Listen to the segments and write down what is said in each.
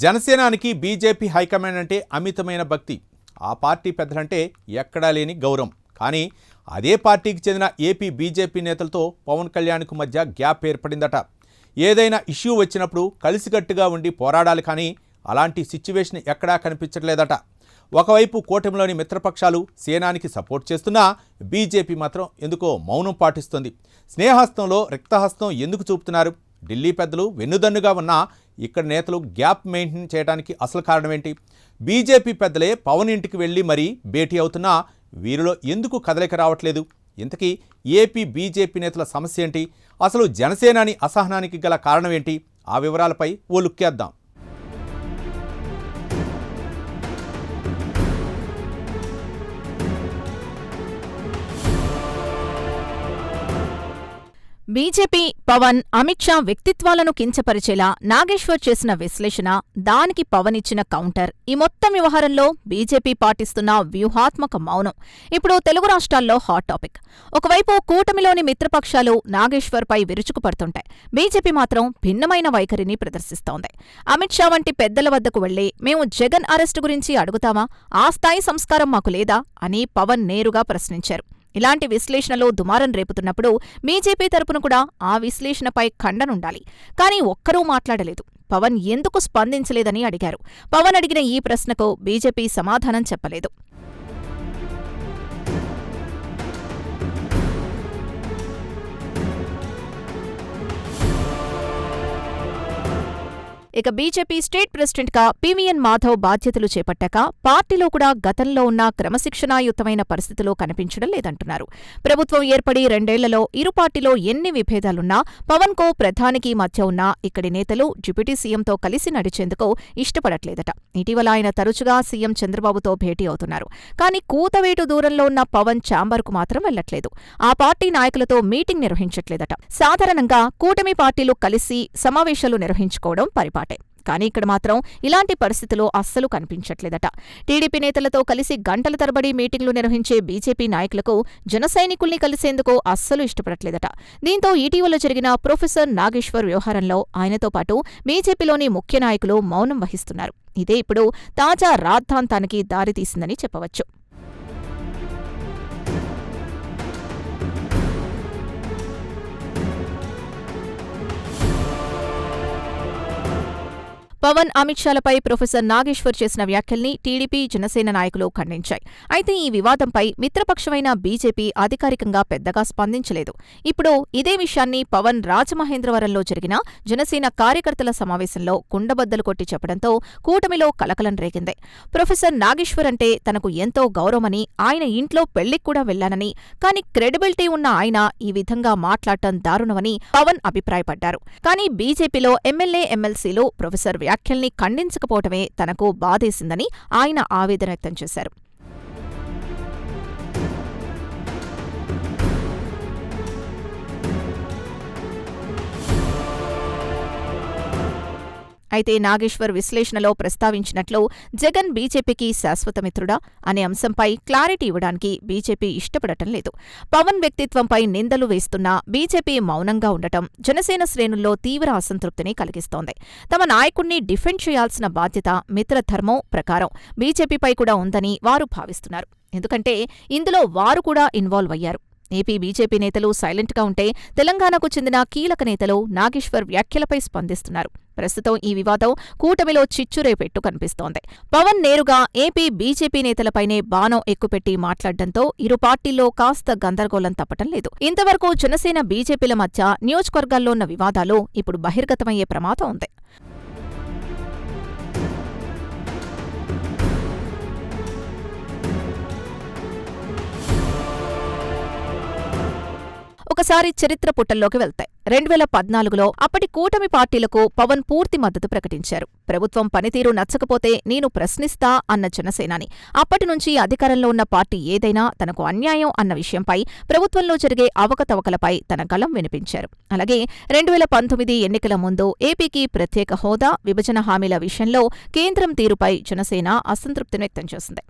జనసేనానికి BJP high command అంటే అమితమైన భక్తి. ఆ పార్టీ పెద్దలంటే ఎక్కడా లేని గౌరవం. కానీ అదే పార్టీకి చెందిన ఏపీ బీజేపీ నేతలతో పవన్ కళ్యాణ్కు మధ్య గ్యాప్ ఏర్పడిందట. ఏదైనా ఇష్యూ వచ్చినప్పుడు కలిసికట్టుగా ఉండి పోరాడాలి, కానీ అలాంటి సిచ్యువేషన్ ఎక్కడా కనిపించట్లేదట. ఒకవైపు కూటమిలోని మిత్రపక్షాలు సేనానికి సపోర్ట్ చేస్తున్నా బీజేపీ మాత్రం ఎందుకో మౌనం పాటిస్తుంది. స్నేహస్తంలో రిక్తహస్తం ఎందుకు చూపుతున్నారు? ఢిల్లీ పెద్దలు వెన్నుదన్నుగా ఉన్నా ఇక్కడ నేతలు గ్యాప్ మెయింటైన్ చేయడానికి అసలు కారణం ఏంటి? బీజేపీ పెద్దలే పవన్ ఇంటికి వెళ్ళి మరీ భేటీ అవుతున్నా వీరిలో ఎందుకు కదలిక రావట్లేదు? ఇంతకీ ఏపీ బీజేపీ నేతల సమస్య ఏంటి? అసలు జనసేనాని అసహనానికి గల కారణం ఏంటి? ఆ వివరాలపై ఓ లుక్కేద్దాం. బీజేపీ, పవన్, అమిత్ షా వ్యక్తిత్వాలను కించపరిచేలా నాగేశ్వర్ చేసిన విశ్లేషణ, దానికి పవన్ ఇచ్చిన కౌంటర్, ఈ మొత్తం వ్యవహారంలో బీజేపీ పాటిస్తున్న వ్యూహాత్మక మౌనం ఇప్పుడు తెలుగు రాష్ట్రాల్లో హాట్ టాపిక్. ఒకవైపు కూటమిలోని మిత్రపక్షాలు నాగేశ్వర్పై విరుచుకుపడుతుంటాయి. బీజేపీ మాత్రం భిన్నమైన వైఖరిని ప్రదర్శిస్తోంది. అమిత్ షా వంటి పెద్దల వద్దకు వెళ్లి మేము జగన్ అరెస్టు గురించి అడుగుతామా? ఆ స్థాయి సంస్కారం మాకు లేదా అని పవన్ నేరుగా ప్రశ్నించారు. ఇలాంటి విశ్లేషణలో దుమారం రేపుతున్నప్పుడు బీజేపీ తరపున కూడా ఆ విశ్లేషణపై ఖండనుండాలి. కానీ ఒక్కరూ మాట్లాడలేదు. పవన్ ఎందుకు స్పందించలేదని అడిగారు. పవన్ అడిగిన ఈ ప్రశ్నకు బీజేపీ సమాధానం చెప్పలేదు. ఇక బీజేపీ స్టేట్ ప్రెసిడెంట్గా పీవీఎన్ మాధవ్ బాధ్యతలు చేపట్టాక పార్టీలో కూడా గతంలో ఉన్న క్రమశిక్షణాయుతమైన పరిస్థితులు కనిపించడం లేదంటున్నారు. ప్రభుత్వం ఏర్పడి 2 ఏళ్లలో ఇరు పార్టీలో ఎన్ని విభేదాలున్నా పవన్కు ప్రధానికి మధ్య ఉన్న ఇక్కడి నేతలు డిప్యూటీ సీఎంతో కలిసి నడిచేందుకు ఇష్టపడట్లేదట. ఇటీవల ఆయన తరచుగా సీఎం చంద్రబాబుతో భేటీ అవుతున్నారు. కానీ కూతవేటు దూరంలో ఉన్న పవన్ ఛాంబర్కు మాత్రం వెళ్లట్లేదు. ఆ పార్టీ నాయకులతో మీటింగ్ నిర్వహించట్లేదట. సాధారణంగా కూటమి పార్టీలు కలిసి సమావేశాలు నిర్వహించుకోవడం పరిపాటి. కానీ ఇక్కడ మాత్రం ఇలాంటి పరిస్థితులు అస్సలు కనిపించట్లేదట. టీడీపీ నేతలతో కలిసి గంటల తరబడి మీటింగ్లు నిర్వహించే బీజేపీ నాయకులకు జన సైనికుల్ని కలిసేందుకు అస్సలు ఇష్టపడట్లేదట. దీంతో ఇటీవల జరిగిన ప్రొఫెసర్ నాగేశ్వర్ వ్యవహారంలో ఆయనతో పాటు బీజేపీలోని ముఖ్య నాయకులు మౌనం వహిస్తున్నారు. ఇదే ఇప్పుడు తాజా రాద్ధాంతానికి దారితీసిందని చెప్పవచ్చు. పవన్, అమిత్ షాలపై ప్రొఫెసర్ నాగేశ్వర్ చేసిన వ్యాఖ్యల్ని టీడీపీ, జనసేన నాయకులు ఖండించాయి. అయితే ఈ వివాదంపై మిత్రపక్షమైన బీజేపీ అధికారికంగా పెద్దగా స్పందించలేదు. ఇప్పుడు ఇదే విషయాన్ని పవన్ రాజమహేంద్రవరంలో జరిగిన జనసేన కార్యకర్తల సమావేశంలో కుండబద్దలు కొట్టి చెప్పడంతో కూటమిలో కలకలం రేగింది. ప్రొఫెసర్ నాగేశ్వర్ అంటే తనకు ఎంతో గౌరవమని, ఆయన ఇంట్లో పెళ్లికి కూడా వెళ్లానని, కానీ క్రెడిబిలిటీ ఉన్న ఆయన ఈ విధంగా మాట్లాడటం దారుణమని పవన్ అభిప్రాయపడ్డారు. కానీ బీజేపీలో ఎమ్మెల్యే, ఎమ్మెల్సీలు ప్రొఫెసర్ వ్యాఖ్యల్ని ఖండించకపోవటమే తనకు బాధేసిందని ఆయన ఆవేదన వ్యక్తం చేశారు. అయితే నాగేశ్వర్ విశ్లేషణలో ప్రస్తావించినట్లు జగన్ బీజేపీకి శాశ్వత మిత్రుడా అనే అంశంపై క్లారిటీ ఇవ్వడానికి బీజేపీ ఇష్టపడటం లేదు. పవన్ వ్యక్తిత్వంపై నిందలు వేస్తున్నా బీజేపీ మౌనంగా ఉండటం జనసేన శ్రేణుల్లో తీవ్ర అసంతృప్తిని కలిగిస్తోంది. తమ నాయకుణ్ణి డిఫెండ్ చేయాల్సిన బాధ్యత మిత్రధర్మం ప్రకారం బీజేపీపై కూడా ఉందని వారు భావిస్తున్నారు. ఎందుకంటే ఇందులో వారు కూడా ఇన్వాల్వ్ అయ్యారు. ఏపీ బీజేపీ నేతలు సైలెంట్గా ఉంటే తెలంగాణకు చెందిన కీలక నేతలు నాగేశ్వర్ వ్యాఖ్యలపై స్పందిస్తున్నారు. ప్రస్తుతం ఈ వివాదం కూటమిలో చిచ్చురేపెట్టు కనిపిస్తోంది. పవన్ నేరుగా ఏపీ బీజేపీ నేతలపైనే బాణం ఎక్కుపెట్టి మాట్లాడడంతో ఇరు పార్టీల్లో కాస్త గందరగోళం తప్పటం లేదు. ఇంతవరకు జనసేన, బీజేపీల మధ్య నియోజకవర్గాల్లో ఉన్న వివాదాలు ఇప్పుడు బహిర్గతమయ్యే ప్రమాదం ఉంది. ఒకసారి చరిత్ర పుటల్లోకి వెళ్తాయి. 2014లో అప్పటి కూటమి పార్టీలకు పవన్ పూర్తి మద్దతు ప్రకటించారు. ప్రభుత్వం పనితీరు నచ్చకపోతే నేను ప్రశ్నిస్తా అన్న జనసేనాని అప్పటి నుంచి అధికారంలో ఉన్న పార్టీ ఏదైనా తనకు అన్యాయం అన్న విషయంపై, ప్రభుత్వంలో జరిగే అవకతవకలపై తన గళం వినిపించారు. అలాగే 2019 ఎన్నికల ముందు ఏపీకి ప్రత్యేక హోదా, విభజన హామీల విషయంలో కేంద్రం తీరుపై జనసేన అసంతృప్తిని వ్యక్తం చేసింది.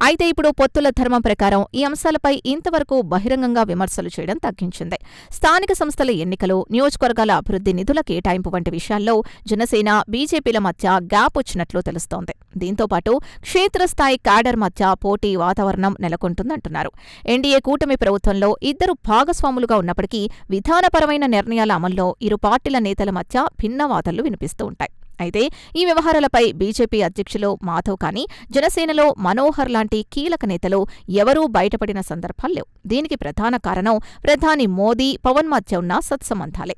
అయితే ఇప్పుడు పొత్తుల ధర్మం ప్రకారం ఈ అంశాలపై ఇంతవరకు బహిరంగంగా విమర్శలు చేయడం తగ్గించింది. స్థానిక సంస్థల ఎన్నికలు, నియోజకవర్గాల అభివృద్ధి నిధుల కేటాయింపు వంటి విషయాల్లో జనసేన, బీజేపీల మధ్య గ్యాప్ వచ్చినట్లు తెలుస్తోంది. దీంతో పాటు క్షేత్రస్థాయి క్యాడర్ మధ్య పోటీ వాతావరణం నెలకొంటుందంటున్నారు. ఎన్డీఏ కూటమి ప్రభుత్వంలో ఇద్దరు భాగస్వాములుగా ఉన్నప్పటికీ విధానపరమైన నిర్ణయాల అమల్లో ఇరు పార్టీల నేతల మధ్య భిన్న వాదనలు వినిపిస్తూ ఉంటాయి. అయితే ఈ వ్యవహారాలపై బీజేపీ అధ్యక్షులు మాధవ్ కానీ, జనసేనలో మనోహర్ లాంటి కీలక నేతలు ఎవరూ బయటపడిన సందర్భాలు లేవు. దీనికి ప్రధాన కారణం ప్రధాని మోదీ, పవన్ మధ్య ఉన్న సత్సంబంధాలే.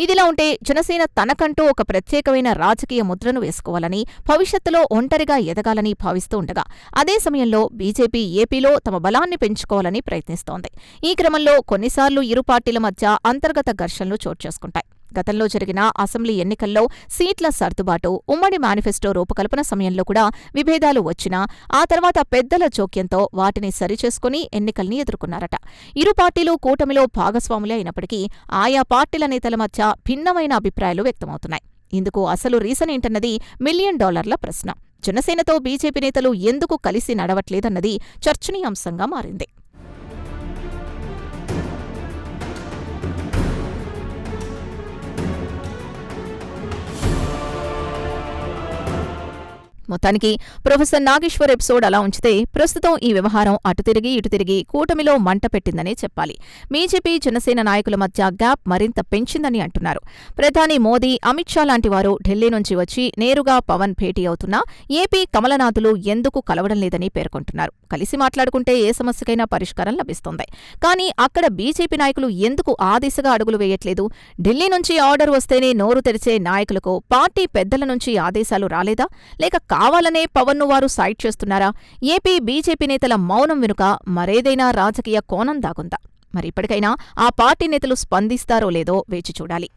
ఇదిలా ఉంటే జనసేన తనకంటూ ఒక ప్రత్యేకమైన రాజకీయ ముద్రను వేసుకోవాలని, భవిష్యత్తులో ఒంటరిగా ఎదగాలని భావిస్తూ ఉండగా, అదే సమయంలో బీజేపీ ఏపీలో తమ బలాన్ని పెంచుకోవాలని ప్రయత్నిస్తోంది. ఈ క్రమంలో కొన్నిసార్లు ఇరు పార్టీల మధ్య అంతర్గత ఘర్షణలు చోటు చేసుకుంటాయి. గతంలో జరిగిన అసెంబ్లీ ఎన్నికల్లో సీట్ల సర్దుబాటు, ఉమ్మడి మేనిఫెస్టో రూపకల్పన సమయంలో కూడా విభేదాలు వచ్చినా ఆ తర్వాత పెద్దల జోక్యంతో వాటిని సరిచేసుకుని ఎన్నికల్ని ఎదుర్కొన్నారట. ఇరు పార్టీలు కూటమిలో భాగస్వాములే అయినప్పటికీ ఆయా పార్టీల నేతల మధ్య భిన్నమైన అభిప్రాయాలు వ్యక్తమవుతున్నాయి. ఇందుకు అసలు రీజన్ ఏంటన్నది $1 మిలియన్ ప్రశ్న. జనసేనతో బీజేపీ నేతలు ఎందుకు కలిసి నడవట్లేదన్నది చర్చనీయాంశంగా మారింది. మొత్తానికి ప్రొఫెసర్ నాగేశ్వర్ ఎపిసోడ్ అలా ఉంచితే ప్రస్తుతం ఈ వ్యవహారం అటు తిరిగి ఇటు తిరిగి కూటమిలో మంట పెట్టిందనే చెప్పాలి. బీజేపీ, జనసేన నాయకుల మధ్య గ్యాప్ మరింత పెంచిందని అంటున్నారు. ప్రధాని మోదీ, అమిత్ షా లాంటి వారు ఢిల్లీ నుంచి వచ్చి నేరుగా పవన్ భేటీ అవుతున్నా ఏపీ కమలనాథులు ఎందుకు కలవడం లేదని పేర్కొంటున్నారు. కలిసి మాట్లాడుకుంటే ఏ సమస్యకైనా పరిష్కారం లభిస్తుంది. కానీ అక్కడ బీజేపీ నాయకులు ఎందుకు ఆ దిశగా అడుగులు వేయట్లేదు? ఢిల్లీ నుంచి ఆర్డర్ వస్తేనే నోరు తెరిచే నాయకులకు పార్టీ పెద్దల నుంచి ఆదేశాలు రాలేదా? లేక కావాలనే పవన్ను వారు సైడ్ చేస్తున్నారా? ఏపీ బీజేపీ నేతల మౌనం వెనుక మరేదైనా రాజకీయ కోణం దాగుందా? మరి ఇప్పటికైనా ఆ పార్టీ నేతలు స్పందిస్తారో లేదో వేచి చూడాలి.